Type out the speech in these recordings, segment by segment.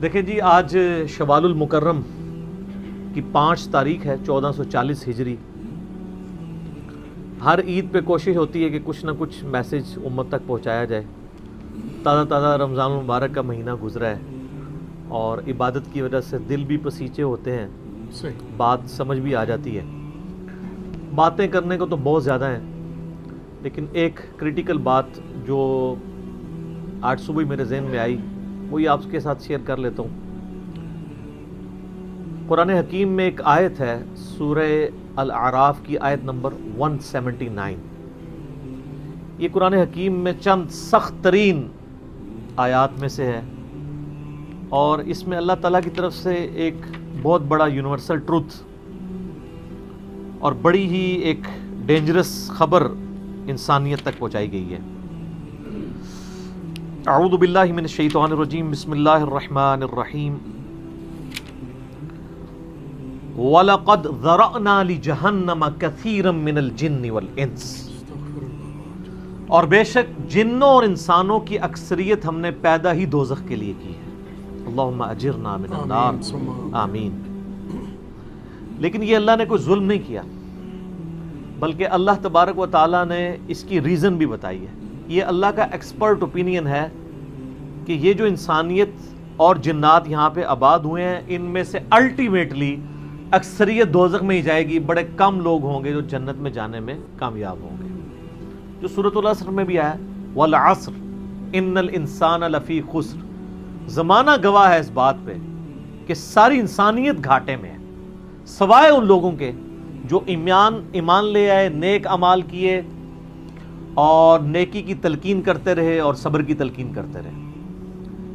دیکھیں جی، آج شوال المکرم کی 5 تاریخ ہے 1440 ہجری۔ ہر عید پہ کوشش ہوتی ہے کہ کچھ نہ کچھ میسج امت تک پہنچایا جائے۔ تازہ تازہ رمضان المبارک کا مہینہ گزرا ہے اور عبادت کی وجہ سے دل بھی پسیچے ہوتے ہیں، بات سمجھ بھی آ جاتی ہے۔ باتیں کرنے کو تو بہت زیادہ ہیں، لیکن ایک کریٹیکل بات جو آج صبح میرے ذہن میں آئی وہی آپ کے ساتھ شیئر کر لیتا ہوں۔ قرآن حکیم میں ایک آیت ہے، سورہ الاعراف کی آیت نمبر 179۔ یہ قرآن حکیم میں چند سخت ترین آیات میں سے ہے، اور اس میں اللہ تعالیٰ کی طرف سے ایک بہت بڑا یونیورسل ٹروتھ اور بڑی ہی ایک ڈینجرس خبر انسانیت تک پہنچائی گئی ہے۔ اعوذ باللہ من الشیطان الرجیم، بسم اللہ الرحمن الرحیم۔ وَلَقَدْ ذَرَأْنَا لِجَهَنَّمَ كَثِيرًا مِنَ الْجِنِّ وَالْإِنسِ، اور بے شک جنوں اور انسانوں کی اکثریت ہم نے پیدا ہی دوزخ کے لیے کی ہے۔ اللہم اجرنا من النار، آمین۔ لیکن یہ اللہ نے کوئی ظلم نہیں کیا، بلکہ اللہ تبارک و تعالیٰ نے اس کی ریزن بھی بتائی ہے۔ یہ اللہ کا ایکسپرٹ اوپینین ہے کہ یہ جو انسانیت اور جنات یہاں پہ آباد ہوئے ہیں، ان میں سے الٹیمیٹلی اکثریت دوزخ میں ہی جائے گی۔ بڑے کم لوگ ہوں گے جو جنت میں جانے میں کامیاب ہوں گے، جو سورۃ العصر میں بھی آیا، والعصر ان الانسان لفی خسر۔ زمانہ گواہ ہے اس بات پہ کہ ساری انسانیت گھاٹے میں ہے، سوائے ان لوگوں کے جو ایمان لے آئے، نیک اعمال کیے اور نیکی کی تلقین کرتے رہے اور صبر کی تلقین کرتے رہے۔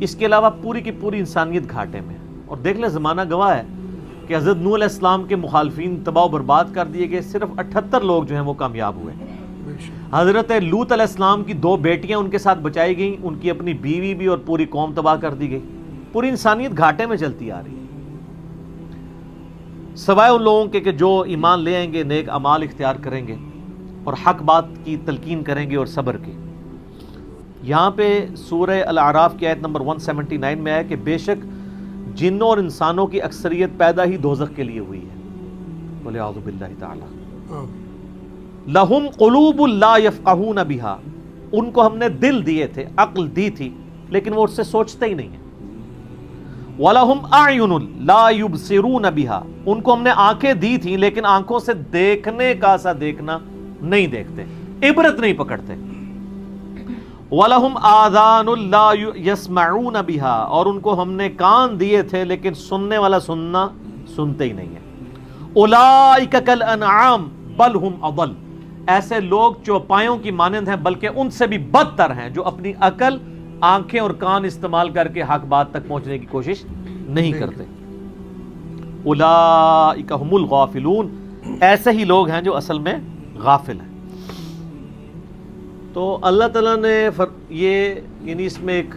اس کے علاوہ پوری کی پوری انسانیت گھاٹے میں ہے۔ اور دیکھ لیں، زمانہ گواہ ہے کہ حضرت نوح علیہ السلام کے مخالفین تباہ و برباد کر دیے گئے، صرف 78 لوگ جو ہیں وہ کامیاب ہوئے۔ حضرت لوط علیہ السلام کی 2 بیٹیاں ان کے ساتھ بچائی گئیں، ان کی اپنی بیوی بھی اور پوری قوم تباہ کر دی گئی۔ پوری انسانیت گھاٹے میں چلتی آ رہی ہے، سوائے ان لوگوں کے کہ جو ایمان لے آئیں گے، نیک اعمال اختیار کریں گے اور حق بات کی تلقین کریں گے اور صبر کی۔ یہاں پہ سورہ الاعراف کی آیت نمبر 179 میں ہے کہ بے شک جنوں اور انسانوں کی اکثریت پیدا ہی دوزخ کے لیے ہوئی ہے۔ وَلِعَوْذُ بِاللَّهِ تَعَالَى۔ لَهُمْ قُلُوبٌ لَا يَفْقَهُونَ بِهَا، ان کو ہم نے دل دیے تھے، عقل دی تھی، لیکن وہ اس سے سوچتے ہی نہیں ہیں۔ وَلَهُمْ أَعْيُنٌ لَا يُبْصِرُونَ بِهَا، ان کو ہم نے آنکھیں دی تھیں لیکن آنکھوں سے دیکھنے کا سا دیکھنا نہیں دیکھتے، عبرت نہیں پکڑتے۔ وَلَهُمْ آذَانٌ لَا يَسْمَعُونَ بِهَا، اور ان کو ہم نے کان دیے تھے لیکن سننے والا سننا سنتے ہی نہیں ہیں۔ أُولَئِكَ كَالْأَنْعَامِ بَلْ هُمْ أَضَلُّ، ایسے لوگ چوپایوں کی مانند ہیں، بلکہ ان سے بھی بدتر ہیں، جو اپنی عقل، آنکھیں اور کان استعمال کر کے حق بات تک پہنچنے کی کوشش نہیں کرتے۔ اولئک هم الغافلون، ایسے ہی لوگ ہیں جو اصل میں غافل ہیں۔ تو اللہ تعالیٰ نے یہ یعنی اس میں ایک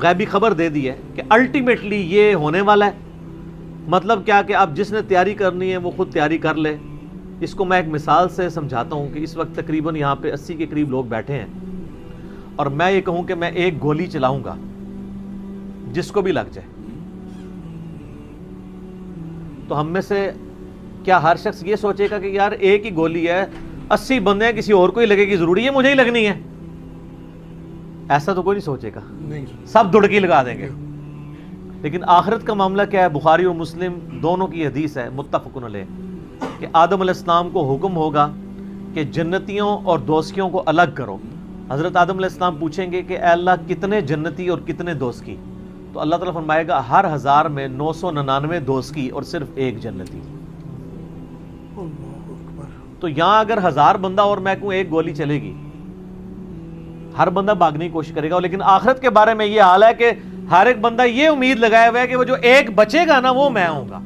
غیبی خبر دے دی ہے کہ الٹیمیٹلی یہ ہونے والا ہے۔ مطلب کیا کہ اب جس نے تیاری کرنی ہے وہ خود تیاری کر لے۔ اس کو میں ایک مثال سے سمجھاتا ہوں کہ اس وقت تقریباً یہاں پہ 80 کے قریب لوگ بیٹھے ہیں، اور میں یہ کہوں کہ میں ایک گولی چلاؤں گا، جس کو بھی لگ جائے، تو ہم میں سے کیا ہر شخص یہ سوچے گا کہ یار ایک ہی گولی ہے، 80 بندے ہیں، کسی اور کو ہی لگے گی، ضروری ہے مجھے ہی لگنی ہے؟ ایسا تو کوئی نہیں سوچے گا، سب دڑکی لگا دیں گے۔ لیکن آخرت کا معاملہ کیا ہے؟ بخاری و مسلم دونوں کی حدیث ہے، متفق علیہ، کہ آدم علیہ السلام کو حکم ہوگا کہ جنتیوں اور دوزخیوں کو الگ کرو۔ حضرت آدم علیہ السلام پوچھیں گے کہ اے اللہ کتنے جنتی اور کتنے دوزخی؟ تو اللہ تعالیٰ فرمائے گا ہر 1000 میں 999 دوزخی اور صرف 1 جنتی۔ تو یہاں اگر 1000 بندہ اور میں کہوں ایک گولی چلے گی، ہر بندہ بھاگنے کی کوشش کرے گا۔ لیکن آخرت کے بارے میں یہ حال ہے کہ ہر ایک بندہ یہ امید لگائے ہوئے ہے کہ وہ جو ایک بچے گا نا وہ میں ہوں گا،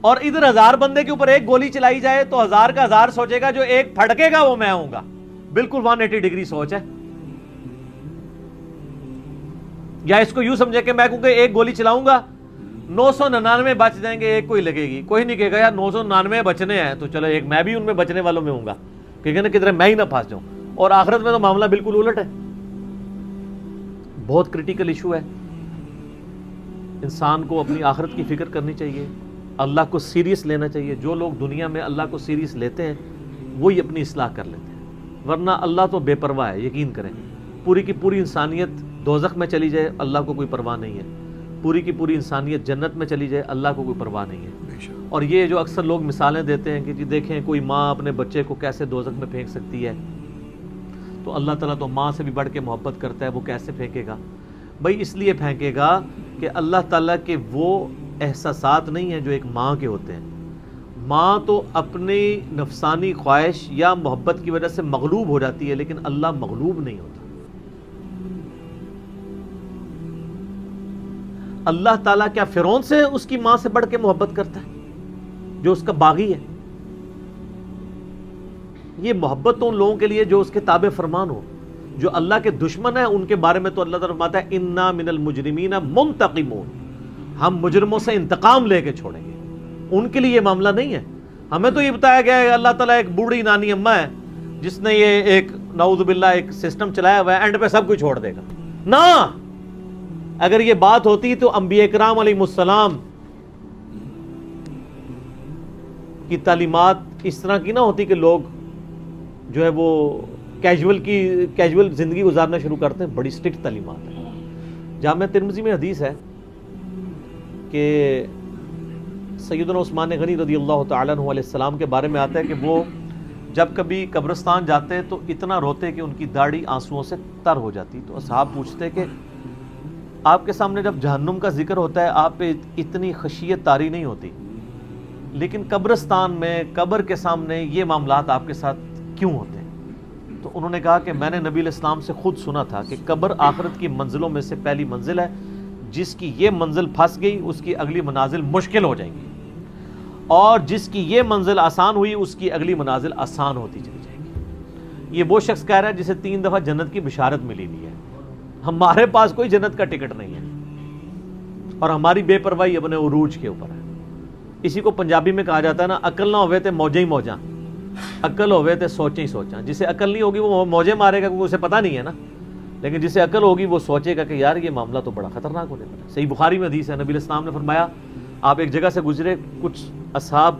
اور ادھر 1000 بندے کے اوپر ایک گولی چلائی جائے تو 1000 کا 1000 سوچے گا جو ایک پھڑکے گا وہ میں ہوں گا۔ بالکل 180 ڈگری سوچ ہے۔ یا اس کو یوں سمجھے کہ میں کہوں کہ ایک گولی چلاؤں گا، 999 بچ جائیں گے، ایک کوئی لگے گی، کوئی نہیں کہے گا یار 999 بچنے ہیں تو چلو ایک میں بھی ان میں بچنے والوں میں ہوں گا، کہے نا کدھر میں ہی نہ پھنس جاؤں۔ اور آخرت میں تو معاملہ بالکل الٹ ہے، بہت کریٹیکل ایشو ہے۔ انسان کو اپنی آخرت کی فکر کرنی چاہیے، اللہ کو سیریس لینا چاہیے۔ جو لوگ دنیا میں اللہ کو سیریس لیتے ہیں وہی اپنی اصلاح کر لیتے ہیں، ورنہ اللہ تو بے پرواہ ہے۔ یقین کریں، پوری کی پوری انسانیت دوزخ میں چلی جائے اللہ کو کوئی پرواہ نہیں ہے، پوری کی پوری انسانیت جنت میں چلی جائے اللہ کو کوئی پرواہ نہیں ہے۔ اور یہ جو اکثر لوگ مثالیں دیتے ہیں کہ جی دیکھیں کوئی ماں اپنے بچے کو کیسے دوزخ میں پھینک سکتی ہے، تو اللہ تعالیٰ تو ماں سے بھی بڑھ کے محبت کرتا ہے، وہ کیسے پھینکے گا؟ بھائی اس لیے پھینکے گا کہ اللہ تعالیٰ کے وہ احساسات نہیں ہیں جو ایک ماں کے ہوتے ہیں۔ ماں تو اپنی نفسانی خواہش یا محبت کی وجہ سے مغلوب ہو جاتی ہے، لیکن اللہ مغلوب نہیں ہوتا۔ اللہ تعالیٰ کیا فرعون سے اس کی ماں سے بڑھ کے محبت کرتا ہے جو اس کا باغی ہے؟ یہ محبت تو ان لوگوں کے لیے جو اس کے تابع فرمان ہو۔ جو اللہ کے دشمن ہیں ان کے بارے میں تو اللہ تعالیٰ فرماتا ہے انا من المجرمین منتقمون، ہم مجرموں سے انتقام لے کے چھوڑیں گے۔ ان کے لیے یہ معاملہ نہیں ہے۔ ہمیں تو یہ بتایا گیا ہے اللہ تعالیٰ ایک بوڑھی نانی اماں ہے جس نے یہ ایک نعوذ باللہ ایک سسٹم چلایا ہوا ہے، اینڈ پہ سب کچھ چھوڑ دے گا۔ نہ، اگر یہ بات ہوتی تو انبیاء کرام علیہ السلام کی تعلیمات اس طرح کی نہ ہوتی کہ لوگ جو ہے وہ کیجول زندگی گزارنا شروع کرتے ہیں۔ بڑی سٹرکٹ تعلیمات ہیں۔ جامعہ ترمذی میں حدیث ہے کہ سیدنا عثمان غنی رضی اللہ تعالیٰ عنہ علیہ السلام کے بارے میں آتا ہے کہ وہ جب کبھی قبرستان جاتے تو اتنا روتے کہ ان کی داڑھی آنسوؤں سے تر ہو جاتی۔ تو اصحاب پوچھتے کہ آپ کے سامنے جب جہنم کا ذکر ہوتا ہے آپ پہ اتنی خشیت طاری نہیں ہوتی، لیکن قبرستان میں قبر کے سامنے یہ معاملات آپ کے ساتھ کیوں ہوتے ہیں؟ تو انہوں نے کہا کہ میں نے نبی علیہ السلام سے خود سنا تھا کہ قبر آخرت کی منزلوں میں سے پہلی منزل ہے، جس کی یہ منزل پھنس گئی اس کی اگلی منازل مشکل ہو جائیں گی، اور جس کی یہ منزل آسان ہوئی اس کی اگلی منازل آسان ہوتی چلی جائے گی۔ یہ وہ شخص کہہ رہا ہے جسے 3 دفعہ جنت کی بشارت ملی ہوئی ہے۔ ہمارے پاس کوئی جنت کا ٹکٹ نہیں ہے، اور ہماری بے پرواہی اپنے عروج کے اوپر ہے۔ اسی کو پنجابی میں کہا جاتا ہے نا، عقل نہ ہوئے تے موجیں ہی موجاں، عقل ہوئے تے سوچیں ہی سوچاں۔ جسے عقل نہیں ہوگی وہ موجیں مارے گا کیونکہ اسے پتہ نہیں ہے نا، لیکن جسے عقل ہوگی وہ سوچے گا کہ یار یہ معاملہ تو بڑا خطرناک ہونے والا ہے۔ صحیح بخاری میں حدیث ہے، نبی علیہ السلام نے فرمایا آپ ایک جگہ سے گزرے، کچھ اصحاب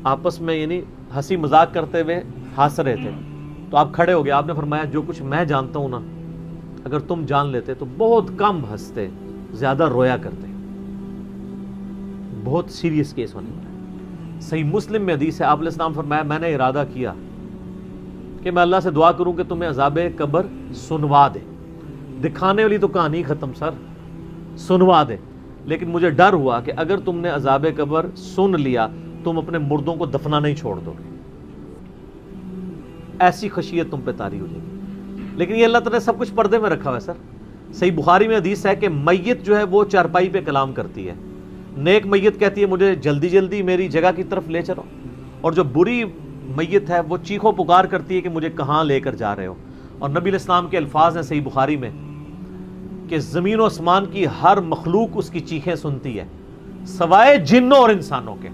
آپس میں یعنی ہنسی مذاق کرتے ہوئے ہنس رہے تھے، تو آپ کھڑے ہو گئے، آپ نے فرمایا جو کچھ میں جانتا ہوں نا اگر تم جان لیتے تو بہت کم ہنستے، زیادہ رویا کرتے۔ بہت سیریس کیس ہونے والا ہے۔ صحیح مسلم میں حدیث ہے، آپ علیہ السلام فرمایا میں نے ارادہ کیا کہ میں اللہ سے دعا کروں کہ تمہیں عذاب قبر سنوا دے۔ دکھانے والی تو کہانی ختم سر، سنوا دے، لیکن مجھے ڈر ہوا کہ اگر تم نے عذاب قبر سن لیا تم اپنے مردوں کو دفنا نہیں چھوڑ دو گے، ایسی خشیت تم پہ طاری ہو جائے گی۔ لیکن یہ اللہ تعالیٰ نے سب کچھ پردے میں رکھا ہوا ہے سر۔ صحیح بخاری میں حدیث ہے کہ میت جو ہے وہ چارپائی پہ کلام کرتی ہے، نیک میت کہتی ہے مجھے جلدی جلدی میری جگہ کی طرف لے چلو، اور جو بری میت ہے وہ چیخو پکار کرتی ہے کہ مجھے کہاں لے کر جا رہے ہو۔ اور نبی علیہ السلام کے الفاظ ہیں صحیح بخاری میں کہ زمین و آسمان کی ہر مخلوق اس کی چیخیں سنتی ہے سوائے جنوں اور انسانوں کے،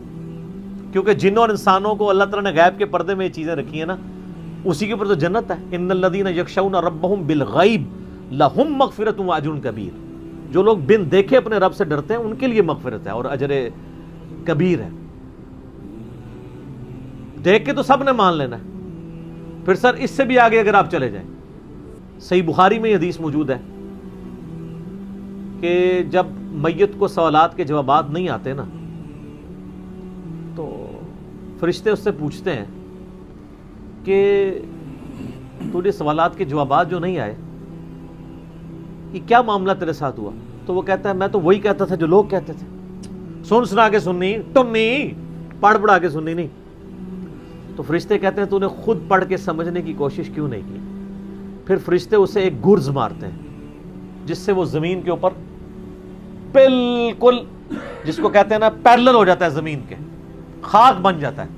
کیونکہ جنوں اور انسانوں کو اللہ تعالیٰ نے غیب کے پردے میں یہ چیزیں رکھی ہیں نا، اسی کے اوپر تو جنت ہے۔ ان الذین یخشون ربہم بالغیب لہم مغفرۃ واجر کبیر، جو لوگ بن دیکھے اپنے رب سے ڈرتے ہیں ان کے لیے مغفرت ہے اور اجر کبیر ہے۔ دیکھ کے تو سب نے مان لینا ہے، پھر سر اس سے بھی آگے اگر آپ چلے جائیں، صحیح بخاری میں یہ حدیث موجود ہے کہ جب میت کو سوالات کے جوابات نہیں آتے نا تو فرشتے اس سے پوچھتے ہیں کہ تجھے سوالات کے جوابات جو نہیں آئے یہ کیا معاملہ تیرے ساتھ ہوا؟ تو وہ کہتا ہے میں تو وہی کہتا تھا جو لوگ کہتے تھے، سن سنا کے سننی، ٹنی پڑھ پڑھا کے سننی نہیں۔ تو فرشتے کہتے ہیں تو نے خود پڑھ کے سمجھنے کی کوشش کیوں نہیں کی؟ پھر فرشتے اسے ایک گرز مارتے ہیں جس سے وہ زمین کے اوپر بالکل، جس کو کہتے ہیں نا پیرلل ہو جاتا ہے، زمین کے خاک بن جاتا ہے،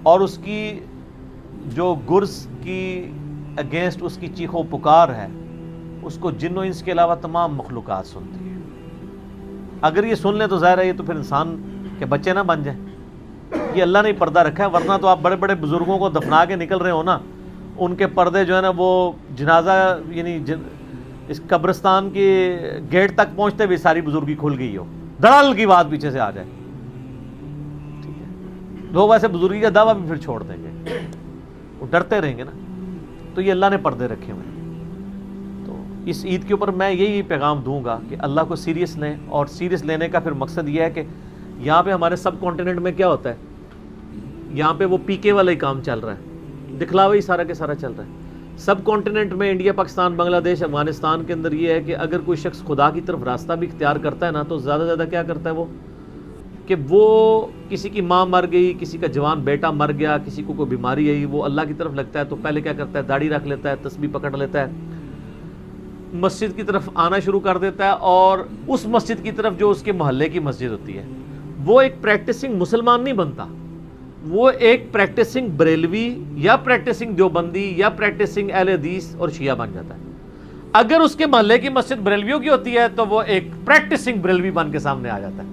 اور اس کی جو گرز کی اگینسٹ اس کی چیخو پکار ہے اس کو جن و انس کے علاوہ تمام مخلوقات سنتی ہیں۔ اگر یہ سن لیں تو ظاہر ہے یہ تو پھر انسان کے بچے نہ بن جائیں۔ یہ اللہ نے ہی پردہ رکھا ہے، ورنہ تو آپ بڑے بڑے بزرگوں کو دفنا کے نکل رہے ہو نا، ان کے پردے جو ہے نا وہ جنازہ یعنی اس قبرستان کے گیٹ تک پہنچتے ہوئے ساری بزرگی کھل گئی ہو، دڑال کی بات پیچھے سے آ جائے، ٹھیک ہے، لوگ ایسے بزرگی کا دعویٰ بھی پھر چھوڑ دیں گے، وہ ڈرتے رہیں گے نا. تو یہ اللہ نے پردے رکھے ہوئے ہیں. تو اس عید کے اوپر میں یہی پیغام دوں گا کہ اللہ کو سیریس لیں، اور سیریس لینے کا پھر مقصد یہ ہے کہ یہاں پہ ہمارے سب کانٹیننٹ میں کیا ہوتا ہے، یہاں پہ وہ پی کے والا ہی کام چل رہا ہے، دکھلاوا ہی سارا کے سارا چل رہا ہے. سب کانٹیننٹ میں انڈیا، پاکستان، بنگلہ دیش، افغانستان کے اندر یہ ہے کہ اگر کوئی شخص خدا کی طرف راستہ بھی اختیار کرتا ہے نا، تو زیادہ زیادہ کیا کرتا ہے وہ کہ وہ کسی کی ماں مر گئی، کسی کا جوان بیٹا مر گیا، کسی کو کوئی بیماری آئی، وہ اللہ کی طرف لگتا ہے تو پہلے کیا کرتا ہے، داڑھی رکھ لیتا ہے، تسبیح پکڑ لیتا ہے، مسجد کی طرف آنا شروع کر دیتا ہے، اور اس مسجد کی طرف جو اس کے محلے کی مسجد ہوتی ہے، وہ ایک پریکٹسنگ مسلمان نہیں بنتا، وہ ایک پریکٹسنگ بریلوی یا پریکٹسنگ دیوبندی یا پریکٹسنگ اہل حدیث اور شیعہ بن جاتا ہے. اگر اس کے محلے کی مسجد بریلویوں کی ہوتی ہے تو وہ ایک پریکٹسنگ بریلوی بن کے سامنے آ جاتا ہے.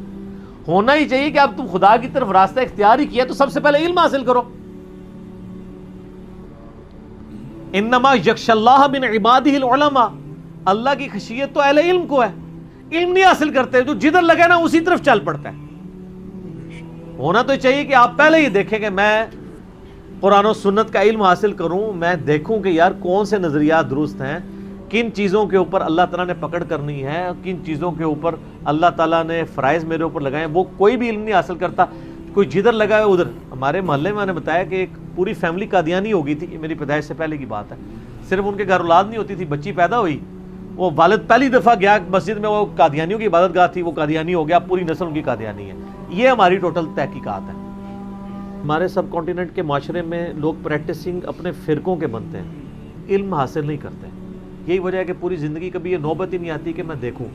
ہونا ہی چاہیے کہ اب تم خدا کی طرف راستہ اختیار ہی کیا تو سب سے پہلے علم حاصل کرو. انما یخشی اللہ من عبادہ العلماء، اللہ کی خشیت تو اہل علم کو ہے. علم نہیں حاصل کرتے تو جدھر لگا نا اسی طرف چل پڑتا ہے. ہونا تو چاہیے کہ آپ پہلے ہی دیکھیں کہ میں قرآن و سنت کا علم حاصل کروں، میں دیکھوں کہ یار کون سے نظریات درست ہیں، کن چیزوں کے اوپر اللہ تعالیٰ نے پکڑ کرنی ہے، کن چیزوں کے اوپر اللہ تعالیٰ نے فرائض میرے اوپر لگائے. وہ کوئی بھی علم نہیں حاصل کرتا، کوئی جدھر لگا ہے ادھر. ہمارے محلے میں نے بتایا کہ ایک پوری فیملی قادیانی ہو گئی تھی، یہ میری پیدائش سے پہلے کی بات ہے. صرف ان کے گھر اولاد نہیں ہوتی تھی، بچی پیدا ہوئی، وہ والد پہلی دفعہ گیا مسجد میں، وہ قادیانیوں کی عبادت گاہ تھی، وہ قادیانی ہو گیا، پوری نسل ان کی قادیانی ہے. یہ ہماری ٹوٹل تحقیقات ہے. ہمارے سب کانٹیننٹ کے معاشرے میں لوگ پریکٹسنگ اپنے فرقوں کے بنتے ہیں، علم حاصل نہیں کرتے. یہی وجہ ہے کہ پوری زندگی کبھی یہ نوبت ہی نہیں آتی کہ میں دیکھوں.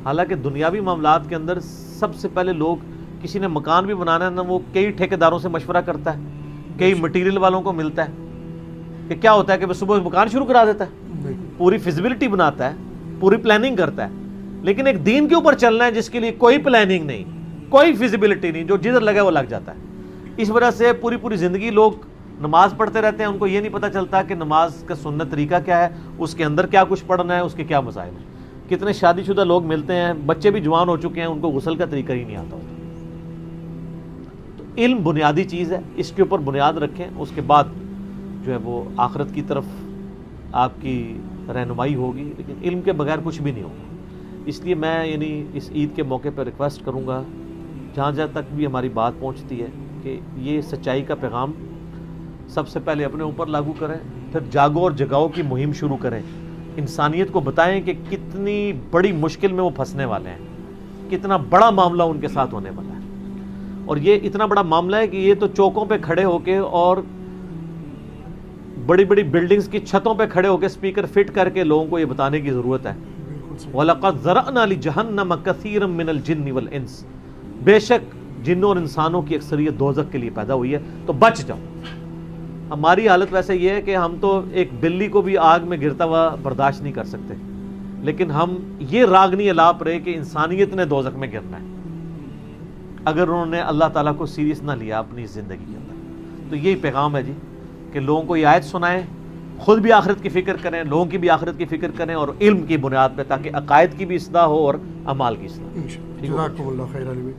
حالانکہ دنیاوی معاملات کے اندر سب سے پہلے لوگ، کسی نے مکان بھی بنانا ہے نا، وہ کئی ٹھیکیداروں سے مشورہ کرتا ہے، کئی مٹیریل والوں کو ملتا ہے کہ کیا ہوتا ہے کہ وہ صبح مکان شروع کرا دیتا ہے، پوری فیزیبلٹی بناتا ہے، پوری پلاننگ کرتا ہے. لیکن ایک دین کے اوپر چلنا ہے جس کے لیے کوئی پلاننگ نہیں، کوئی فیزیبلٹی نہیں، جو جدھر لگا وہ لگ جاتا ہے. اس وجہ سے پوری زندگی لوگ نماز پڑھتے رہتے ہیں، ان کو یہ نہیں پتہ چلتا کہ نماز کا سنت طریقہ کیا ہے، اس کے اندر کیا کچھ پڑھنا ہے، اس کے کیا مسائل ہیں. کتنے شادی شدہ لوگ ملتے ہیں، بچے بھی جوان ہو چکے ہیں، ان کو غسل کا طریقہ ہی نہیں آتا ہوتا. تو علم بنیادی چیز ہے، اس کے اوپر بنیاد رکھیں، اس کے بعد جو ہے وہ آخرت کی طرف آپ کی رہنمائی ہوگی. لیکن علم کے بغیر کچھ بھی نہیں ہوگا. اس لیے میں اس عید کے موقع پر ریکویسٹ کروں گا، جہاں تک بھی ہماری بات پہنچتی ہے، کہ یہ سچائی کا پیغام سب سے پہلے اپنے اوپر لاگو کریں، پھر جاگو اور جگاؤ کی مہم شروع کریں. انسانیت کو بتائیں کہ کتنی بڑی مشکل میں وہ پھنسنے والے ہیں، کتنا بڑا معاملہ ان کے ساتھ ہونے والا ہے. اور یہ اتنا بڑا معاملہ ہے کہ یہ تو چوکوں پہ کھڑے ہو کے اور بڑی بلڈنگز کی چھتوں پہ کھڑے ہو کے اسپیکر فٹ کر کے لوگوں کو یہ بتانے کی ضرورت ہے. وَلَقَدْ ذَرَأْنَا لِجَهَنَّمَ كَثِيرًا مِّنَ الْجِنِّ وَالْإِنسِ، بے شک جنوں اور انسانوں کی اکثریت دوزخ کے لیے پیدا ہوئی ہے، تو بچ جاؤ. ہماری حالت ویسے یہ ہے کہ ہم تو ایک بلی کو بھی آگ میں گرتا ہوا برداشت نہیں کر سکتے، لیکن ہم یہ راگنی الاپ رہے کہ انسانیت نے دوزخ میں گرنا ہے اگر انہوں نے اللہ تعالیٰ کو سیریس نہ لیا اپنی زندگی کے اندر. تو یہی پیغام ہے جی، کہ لوگوں کو یہ آیت سنائیں، خود بھی آخرت کی فکر کریں، لوگوں کی بھی آخرت کی فکر کریں، اور علم کی بنیاد پہ، تاکہ عقائد کی بھی اصلاح ہو اور اعمال کی اصلاح. جزاکم اللہ خیر علی.